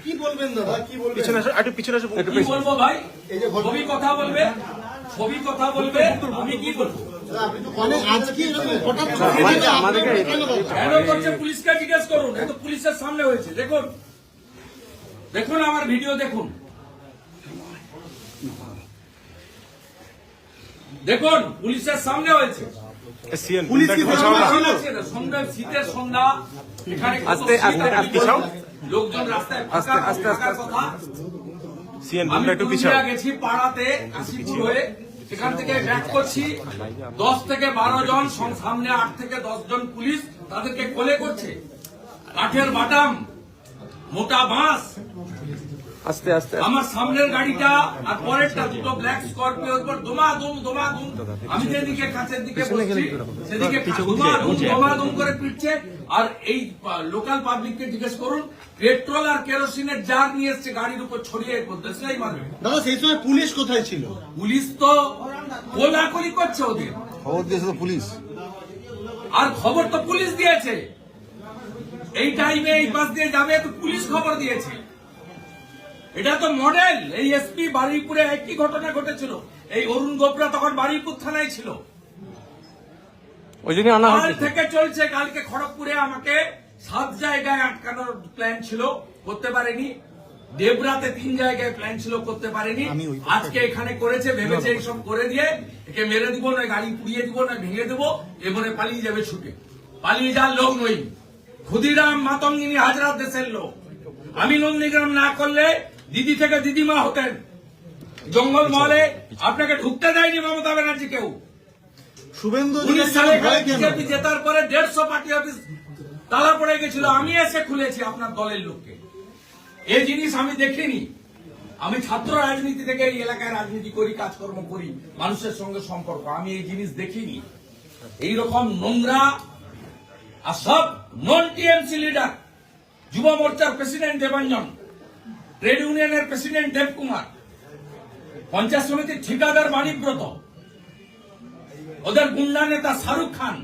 কি বলবেন দাদা, কি বলবেন? পিছনে কি বলবো ভাই? ছবি কথা বলবে, ছবি কথা বলবে, আমি কি বলবো? মানে আজকে এরকম হঠাৎ কেন করছে পুলিশকে জিজ্ঞেস করুন। এত পুলিশের সামনে হয়েছে, দেখুন দেখুন আমার ভিডিও দেখুন, দেখুন পুলিশের সামনে হয়েছে। সন্ধ্যা, শীতের সন্ধ্যা, এখানে লোকজন রাস্তায় থাকার কথা। আমি পুরুলিয়া গেছি পাড়াতে কাশীপুর হয়ে, সেখান থেকে ব্যাক করছি, 10 থেকে 12 জন, সামনে 8 থেকে 10 জন পুলিশ তাদেরকে কোলে করছে, কাঠের বাটাম, মোটা বাঁশ। আস্তে আস্তে আমার সামনের গাড়িটা আর পরেরটা দুটো ব্ল্যাক স্করপিওর উপর দমাদম। আমি যেদিকে কাছের দিকে বসছি সেদিকে দমাদম করে পিটছে। আর এই লোকাল পাবলিককে জিজ্ঞেস করুন, পেট্রোল আর কেরোসিনের জার নিয়ে এসছে গাড়ির উপর ছড়িয়ে দেশলাই মারবে। দাদা সেই সময় পুলিশ কোথায় ছিল? পুলিশ তো কোলাকুলি করছে, ওদের খবর দিয়েছে তো পুলিশ, আর খবর তো পুলিশ দিয়েছে। এই টাইমে এই পাশ দিয়ে যাবে তো পুলিশ খবর দিয়েছে। এটা তো মডেল। এই এসপি বারুইপুরে একই ঘটনা ঘটেছিল। এই অরুণ গোপরা তখন বারুইপুর থানায় ছিল, ওই জন্য আনা কাল হয়েছে। থেকে চলছে। কালকে খড়গপুরে আমাকে 7 জায়গায় আটকানোর প্ল্যান ছিল, করতে পারেনি। দেবরাতে 3 জায়গায় প্ল্যান ছিল, করতে পারেনি। আজকে এখানে করেছে, ভেবেছে এইসব করে দিয়ে একে মেরে দিব, নয় গাড়ি পুড়িয়ে দিব, নয় ভেঙে দেবো, এবারে পালিয়ে যাবে ছুটে। পালিয়ে যাওয়ার লোক নই। ক্ষুদিরাম মাতঙ্গিনী হাজরাত দেশের লোক। আমি নন্দীগ্রাম না করলে দিদি থেকে দিদিমা হতেন। জঙ্গল মহলে আপনাকে ঢুকতে দেয়নি মমতা ব্যানার্জি কেউ। শুভেন্দু 19 সালে বিজেপি জেতার পরে 150 পার্টি অফিস তালা পড়ে গেছিল, আমি এসে খুলেছি আপনার দলের লোককে। এই জিনিস আমি দেখিনি। আমি ছাত্র রাজনীতি থেকে এই এলাকায় রাজনীতি করি, কাজকর্ম করি, মানুষের সঙ্গে সম্পর্ক। আমি এই জিনিস দেখিনি। এইরকম নোংরা আর সব নন টিএমসি লিডার, যুব মোর্চার প্রেসিডেন্ট দেবাঞ্জন, ট্রেড ইউনিয়নের প্রেসিডেন্ট দেবকুমার, পঞ্চায়েত সমিতির ঠিকাদার বাণীব্রত, ওদের গুন্ডা নেতা শাহরুখ খান,